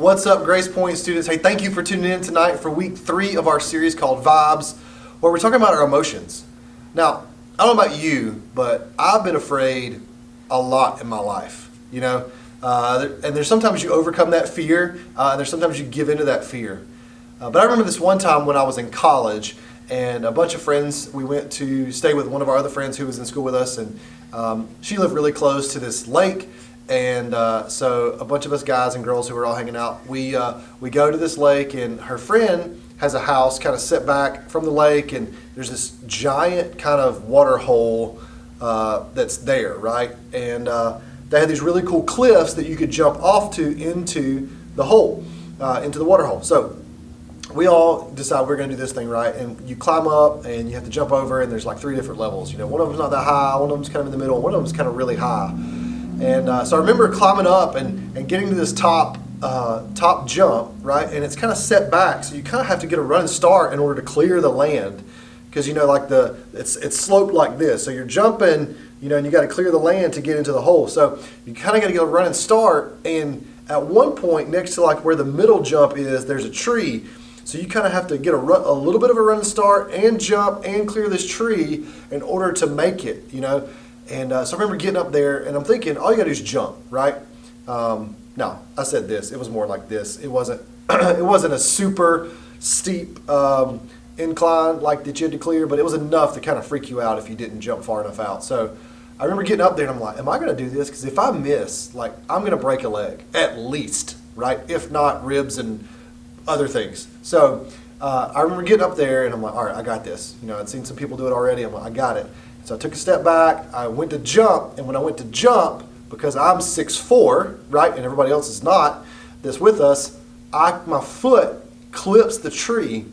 What's up, Grace Point students? Hey, thank you for tuning in tonight for week 3 of our series called Vibes, where we're talking about our emotions. Now, I don't know about you, but I've been afraid a lot in my life, and there's sometimes you overcome that fear, and there's sometimes you give into that fear. But I remember this one time when I was in college, and a bunch of friends, we went to stay with one of our other friends who was in school with us, and she lived really close to this lake. And so a bunch of us guys and girls who were all hanging out, we go to this lake, and her friend has a house kind of set back from the lake, and there's this giant kind of water hole that's there, right? And they had these really cool cliffs that you could jump off to into the hole, into the water hole. So we all decide we're going to do this thing, right? And you climb up, and you have to jump over, and there's like 3 different levels. One of them's not that high, one of them's kind of in the middle, one of them's kind of really high. And so I remember climbing up and getting to this top jump, right? And it's kind of set back, so you kind of have to get a running start in order to clear the land, because it's sloped like this. So you're jumping, and you got to clear the land to get into the hole. So you kind of got to get a running start. And at one point, next to like where the middle jump is, there's a tree. So you kind of have to get a little bit of a running start and jump and clear this tree in order to make it, And so I remember getting up there, and I'm thinking, all you gotta do is jump, right? No, I said this. It was more like this. It wasn't. It wasn't a super steep incline like that you had to clear, but it was enough to kind of freak you out if you didn't jump far enough out. So I remember getting up there, and I'm like, am I gonna do this? Because if I miss, I'm gonna break a leg at least, right? If not ribs and other things. So I remember getting up there, and I'm like, all right, I got this. I'd seen some people do it already. I'm like, I got it. So I took a step back, I went to jump, and when I went to jump, because I'm 6'4", right, and everybody else is not, that's with us, my foot clips the tree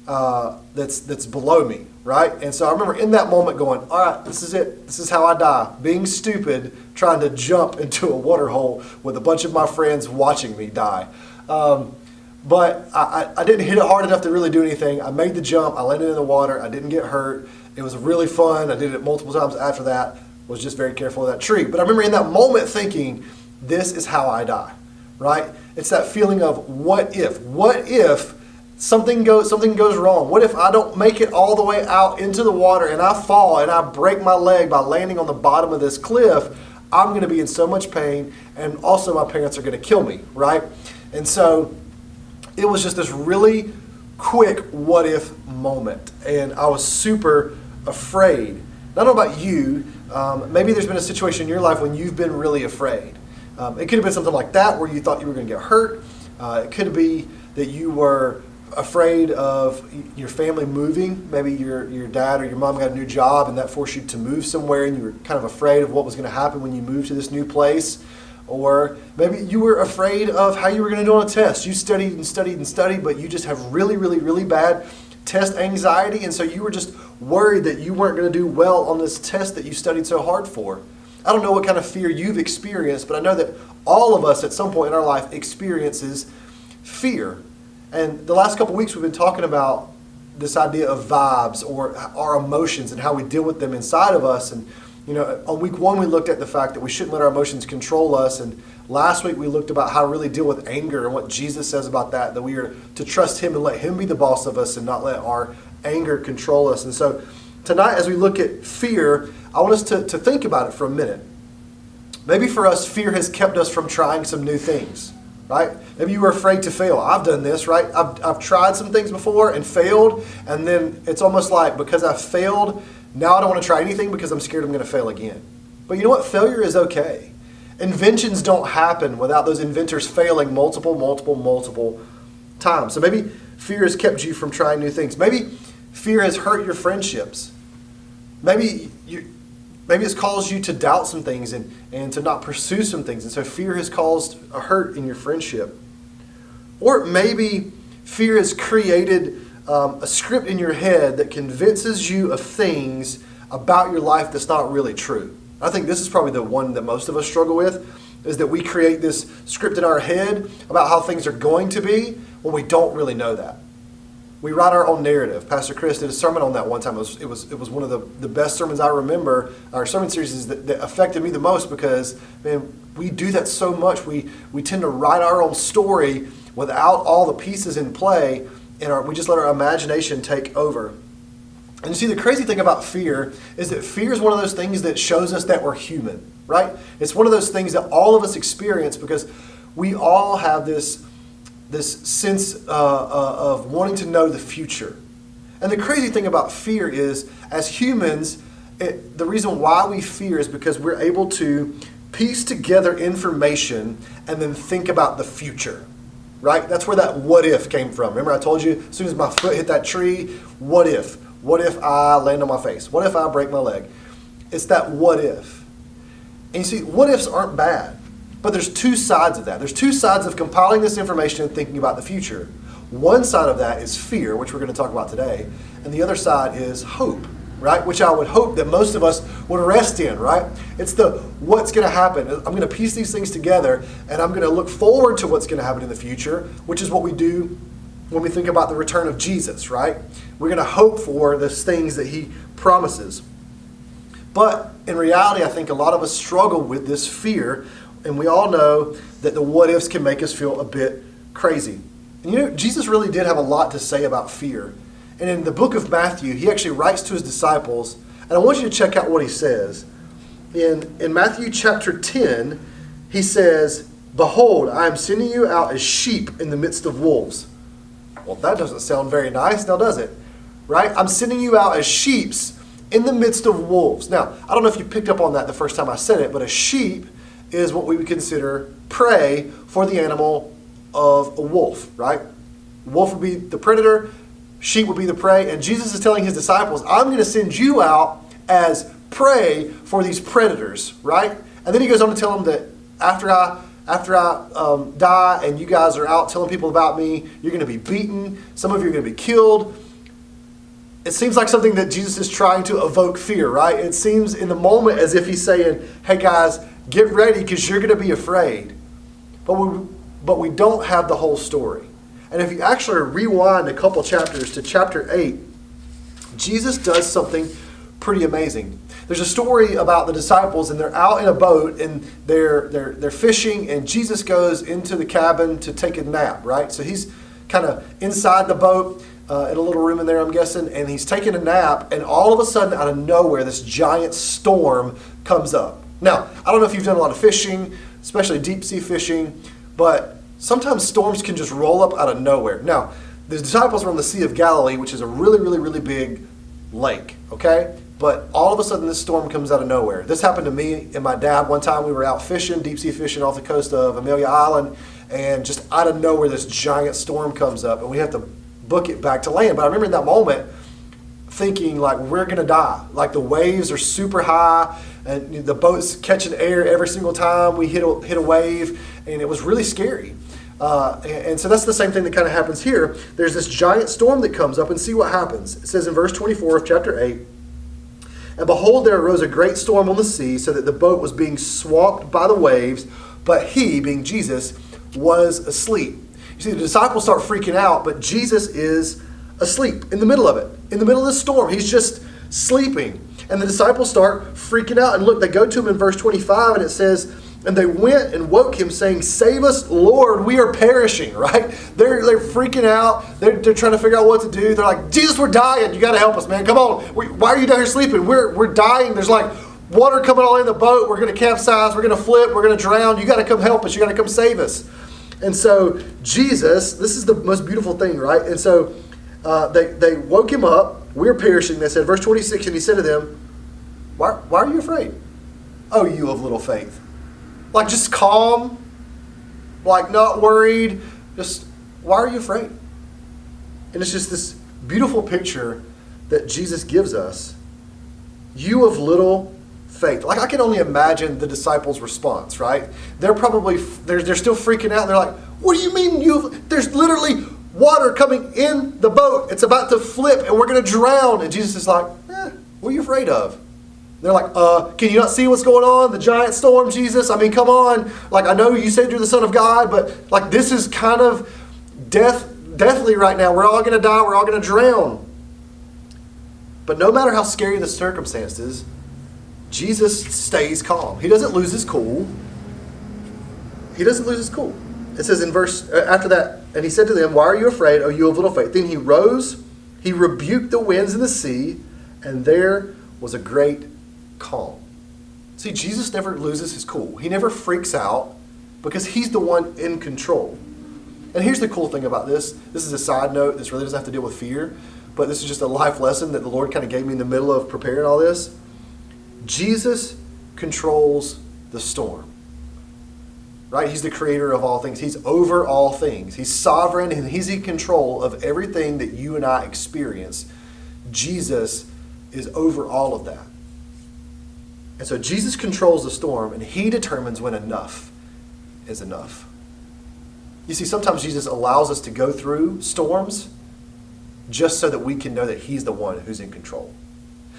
that's below me, right? And so I remember in that moment going, all right, this is it. This is how I die, being stupid, trying to jump into a water hole with a bunch of my friends watching me die. But I didn't hit it hard enough to really do anything. I made the jump, I landed in the water, I didn't get hurt. It was really fun. I did it multiple times after that. Was just very careful of that tree. But I remember in that moment thinking, this is how I die, right? It's that feeling of what if? What if something goes wrong? What if I don't make it all the way out into the water and I fall and I break my leg by landing on the bottom of this cliff? I'm going to be in so much pain, and also my parents are going to kill me, right? And so it was just this really quick what if moment, and I was super afraid. I don't know about you, maybe there's been a situation in your life when you've been really afraid. It could have been something like that where you thought you were going to get hurt. It could be that you were afraid of your family moving. Maybe your dad or your mom got a new job and that forced you to move somewhere, and you were kind of afraid of what was going to happen when you moved to this new place. Or maybe you were afraid of how you were going to do on a test. You studied and studied and studied, but you just have really, really, really bad test anxiety, and so you were just worried that you weren't going to do well on this test that you studied so hard for. I don't know what kind of fear you've experienced, but I know that all of us at some point in our life experiences fear. And the last couple weeks we've been talking about this idea of vibes, or our emotions, and how we deal with them inside of us. And on week 1 we looked at the fact that we shouldn't let our emotions control us, and last week we looked about how to really deal with anger and what Jesus says about that we are to trust Him and let Him be the boss of us and not let our anger control us. And so tonight, as we look at fear, I want us to think about it for a minute. Maybe for us, fear has kept us from trying some new things, right? Maybe you were afraid to fail. I've done this, right? I've tried some things before and failed, and then it's almost like because I failed, now I don't want to try anything because I'm scared I'm going to fail again. But you know what? Failure is okay. Inventions don't happen without those inventors failing multiple times. So maybe fear has kept you from trying new things. Maybe fear has hurt your friendships. Maybe it's caused you to doubt some things and to not pursue some things. And so fear has caused a hurt in your friendship. Or maybe fear has created a script in your head that convinces you of things about your life that's not really true. I think this is probably the one that most of us struggle with, is that we create this script in our head about how things are going to be when we don't really know that. We write our own narrative. Pastor Chris did a sermon on that one time. It was one of the best sermons I remember. Our sermon series that affected me the most because, man, we do that so much. We tend to write our own story without all the pieces in play, and we just let our imagination take over. And you see, the crazy thing about fear is that fear is one of those things that shows us that we're human, right? It's one of those things that all of us experience because we all have this sense of wanting to know the future. And the crazy thing about fear is, as humans, the reason why we fear is because we're able to piece together information and then think about the future, right? That's where that what if came from. Remember I told you, as soon as my foot hit that tree, what if? What if I land on my face? What if I break my leg? It's that what if. And you see, what ifs aren't bad. But there's two sides of that. There's two sides of compiling this information and thinking about the future. One side of that is fear, which we're going to talk about today. And the other side is hope, right? Which I would hope that most of us would rest in, right? It's the what's going to happen. I'm going to piece these things together and I'm going to look forward to what's going to happen in the future, which is what we do when we think about the return of Jesus, right? We're going to hope for those things that he promises. But in reality, I think a lot of us struggle with this fear. And we all know that the what ifs can make us feel a bit crazy. And you know, Jesus really did have a lot to say about fear. And in the book of Matthew, he actually writes to his disciples. And I want you to check out what he says. In Matthew chapter 10, he says, "Behold, I am sending you out as sheep in the midst of wolves." Well, that doesn't sound very nice, now does it? Right? I'm sending you out as sheep in the midst of wolves. Now, I don't know if you picked up on that the first time I said it, but a sheep is what we would consider prey for the animal of a wolf, right? Wolf would be the predator, sheep would be the prey, and Jesus is telling his disciples, I'm going to send you out as prey for these predators, right? And then he goes on to tell them that after I die and you guys are out telling people about me, you're going to be beaten, some of you are going to be killed. It seems like something that Jesus is trying to evoke fear, right? It seems in the moment as if he's saying, hey guys, get ready because you're going to be afraid. But we don't have the whole story. And if you actually rewind a couple chapters to chapter 8, Jesus does something pretty amazing. There's a story about the disciples and they're out in a boat and they're fishing and Jesus goes into the cabin to take a nap, right? So he's kind of inside the boat in a little room in there, I'm guessing, and he's taking a nap and all of a sudden out of nowhere this giant storm comes up. Now, I don't know if you've done a lot of fishing, especially deep sea fishing, but sometimes storms can just roll up out of nowhere. Now, the disciples were on the Sea of Galilee, which is a really, really, really big lake, okay? But all of a sudden this storm comes out of nowhere. This happened to me and my dad one time. We were out fishing, deep sea fishing off the coast of Amelia Island, and just out of nowhere this giant storm comes up and we have to book it back to land. But I remember in that moment thinking like we're going to die. Like the waves are super high and the boat's catching air every single time we hit a wave, and it was really scary. And so that's the same thing that kind of happens here. There's this giant storm that comes up, and see what happens. It says in verse 24 of chapter 8, "And behold, there arose a great storm on the sea, so that the boat was being swamped by the waves, but he," being Jesus, "was asleep." You see, the disciples start freaking out, but Jesus is asleep in the middle of it. In the middle of the storm, he's just sleeping. And the disciples start freaking out. And look, they go to him in verse 25, and it says, "And they went and woke him, saying, 'Save us, Lord, we are perishing,'" right? They're freaking out. They're trying to figure out what to do. They're like, "Jesus, we're dying. You got to help us, man. Come on. Why are you down here sleeping? We're dying. There's like water coming all in the boat. We're going to capsize. We're going to flip. We're going to drown. You got to come help us. You got to come save us." And so Jesus, this is the most beautiful thing, right? And so they woke him up. "We're perishing," they said. Verse 26, "And he said to them, why are you afraid? Oh, you of little faith." Like just calm, like not worried, just why are you afraid? And it's just this beautiful picture that Jesus gives us. You of little faith. Like I can only imagine the disciples' response, right? They're probably, they're still freaking out. They're like, "What do you mean there's literally water coming in the boat. It's about to flip and we're going to drown." And Jesus is like, "What are you afraid of?" They're like, "Can you not see what's going on? The giant storm, Jesus. I mean, come on. Like, I know you said you're the Son of God, but like this is kind of death. deathly right now. We're all going to die. We're all going to drown. But no matter how scary the circumstances, Jesus stays calm. He doesn't lose his cool. He doesn't lose his cool. It says in verse, after that, and he said to them, why are you afraid, O you of little faith? Then he rose, he rebuked the winds and the sea, and there was a great calm. See, Jesus never loses his cool. He never freaks out because he's the one in control. And here's the cool thing about this. This is a side note. This really doesn't have to deal with fear, but this is just a life lesson that the Lord kind of gave me in the middle of preparing all this. Jesus controls the storm. Right? He's the creator of all things. He's over all things. He's sovereign and he's in control of everything that you and I experience. Jesus is over all of that. And so Jesus controls the storm and he determines when enough is enough. You see, sometimes Jesus allows us to go through storms just so that we can know that he's the one who's in control.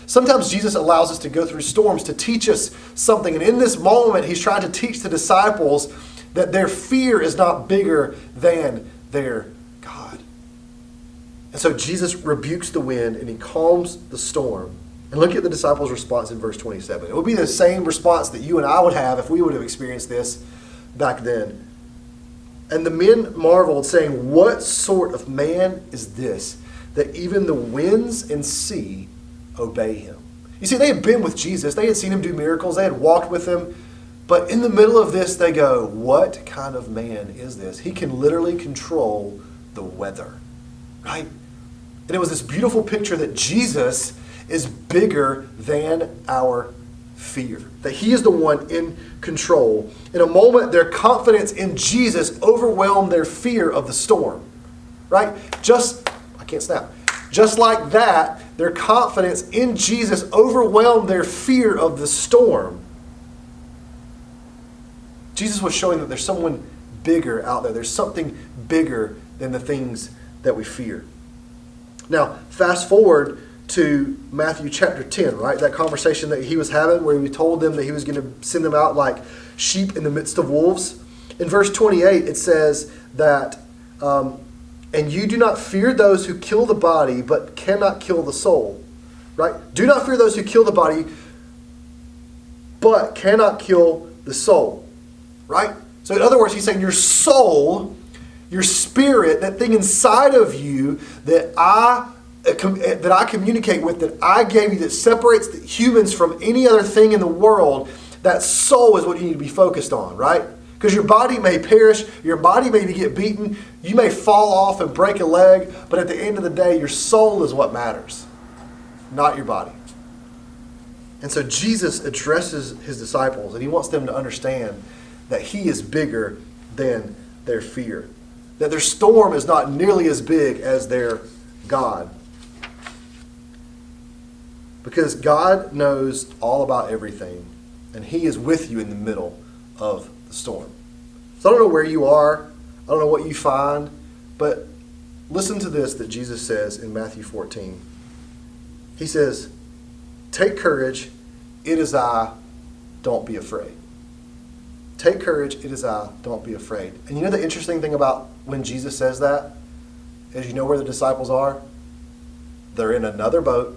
Sometimes Jesus allows us to go through storms to teach us something. And in this moment, he's trying to teach the disciples that their fear is not bigger than their God. And so Jesus rebukes the wind and he calms the storm. And look at the disciples' response in verse 27. It would be the same response that you and I would have if we would have experienced this back then. And the men marveled, saying, what sort of man is this, that even the winds and sea obey him? You see, they had been with Jesus. They had seen him do miracles. They had walked with him. But in the middle of this, they go, what kind of man is this? He can literally control the weather, right? And it was this beautiful picture that Jesus is bigger than our fear, that he is the one in control. In a moment, their confidence in Jesus overwhelmed their fear of the storm, right? Just like that, their confidence in Jesus overwhelmed their fear of the storm. Jesus was showing that there's someone bigger out there. There's something bigger than the things that we fear. Now, fast forward to Matthew chapter 10, right? That conversation that he was having where he told them that he was going to send them out like sheep in the midst of wolves. In verse 28, it says that, and you do not fear those who kill the body, but cannot kill the soul. Right? Do not fear those who kill the body, but cannot kill the soul. Right? So in other words, he's saying your soul, your spirit, that thing inside of you that I communicate with, that I gave you, that separates the humans from any other thing in the world, that soul is what you need to be focused on, right? Because your body may perish, your body may get beaten, you may fall off and break a leg, but at the end of the day, your soul is what matters, not your body. And so Jesus addresses his disciples, and he wants them to understand that he is bigger than their fear, that their storm is not nearly as big as their God. Because God knows all about everything, and he is with you in the middle of the storm. So I don't know where you are, I don't know what you find, but listen to this that Jesus says in Matthew 14. He says, take courage, it is I, don't be afraid. Take courage, it is I, don't be afraid. And you know the interesting thing about when Jesus says that is, you know where the disciples are? They're in another boat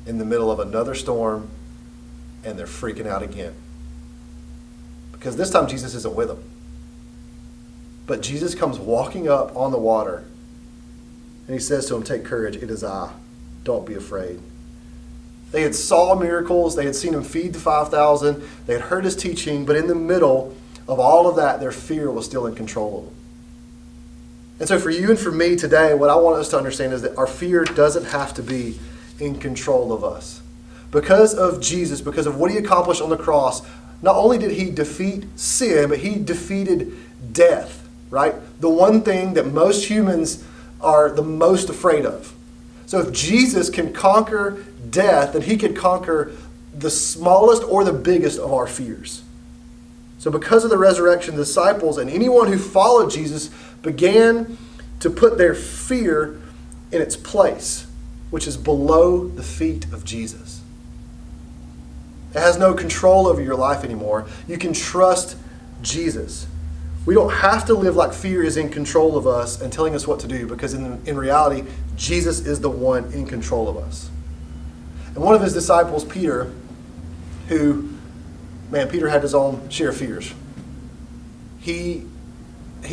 in the middle of another storm, and they're freaking out again. Because this time Jesus isn't with them. But Jesus comes walking up on the water, and he says to them, take courage, it is I, don't be afraid. They had saw miracles, they had seen him feed the 5,000, they had heard his teaching, but in the middle of all of that, their fear was still in control of them. And so for you and for me today, what I want us to understand is that our fear doesn't have to be in control of us. Because of Jesus, because of what he accomplished on the cross, not only did he defeat sin, but he defeated death, right? The one thing that most humans are the most afraid of. So if Jesus can conquer death, then he can conquer the smallest or the biggest of our fears. So because of the resurrection, the disciples and anyone who followed Jesus began to put their fear in its place, which is below the feet of Jesus. It has no control over your life anymore. You can trust Jesus. We don't have to live like fear is in control of us and telling us what to do, because in reality, Jesus is the one in control of us. And one of his disciples, Peter, Peter had his own share of fears. He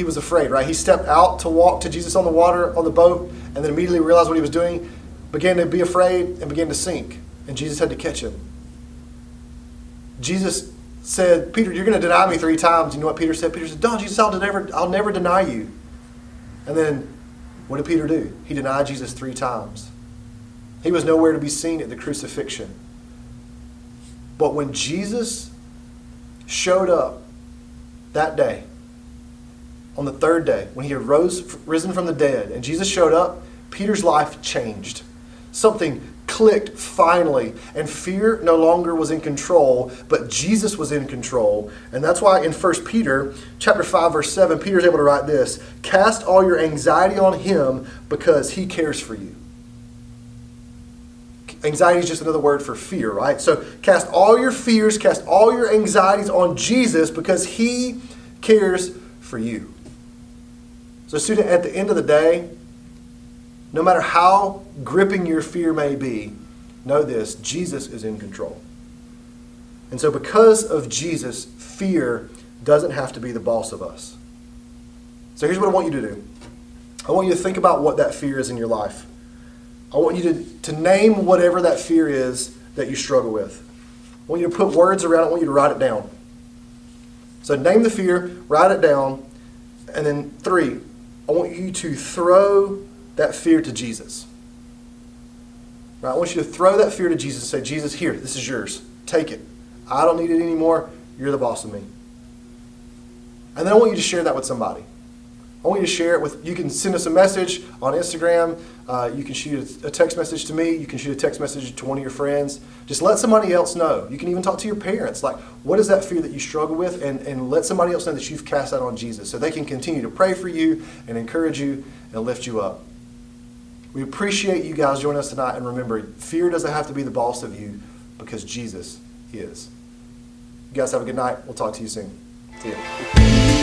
was afraid, right? He stepped out to walk to Jesus on the water, on the boat, and then immediately realized what he was doing, began to be afraid, and began to sink. And Jesus had to catch him. Jesus said, Peter, you're going to deny me 3 times. You know what Peter said? Peter said, no, Jesus, I'll never deny you. And then what did Peter do? He denied Jesus 3 times. He was nowhere to be seen at the crucifixion. But when Jesus showed up that day, on the 3rd day, when he had risen from the dead, and Jesus showed up, Peter's life changed. Something clicked finally, and fear no longer was in control, but Jesus was in control. And that's why in 1 Peter chapter 5, verse 7, Peter's able to write this: cast all your anxiety on him because he cares for you. Anxiety is just another word for fear, right? So cast all your fears, cast all your anxieties on Jesus because he cares for you. So student, at the end of the day, no matter how gripping your fear may be, know this: Jesus is in control. And so because of Jesus, fear doesn't have to be the boss of us. So here's what I want you to do. I want you to think about what that fear is in your life. I want you to name whatever that fear is that you struggle with. I want you to put words around it. I want you to write it down. So name the fear, write it down, and then 3, I want you to throw that fear to Jesus. Right? I want you to throw that fear to Jesus and say, Jesus, here, this is yours. Take it. I don't need it anymore. You're the boss of me. And then I want you to share that with somebody. I want you to share it with, you can send us a message on Instagram. You can shoot a text message to me. You can shoot a text message to one of your friends. Just let somebody else know. You can even talk to your parents. Like, what is that fear that you struggle with? And let somebody else know that you've cast that on Jesus so they can continue to pray for you and encourage you and lift you up. We appreciate you guys joining us tonight. And remember, fear doesn't have to be the boss of you because Jesus is. You guys have a good night. We'll talk to you soon. See ya.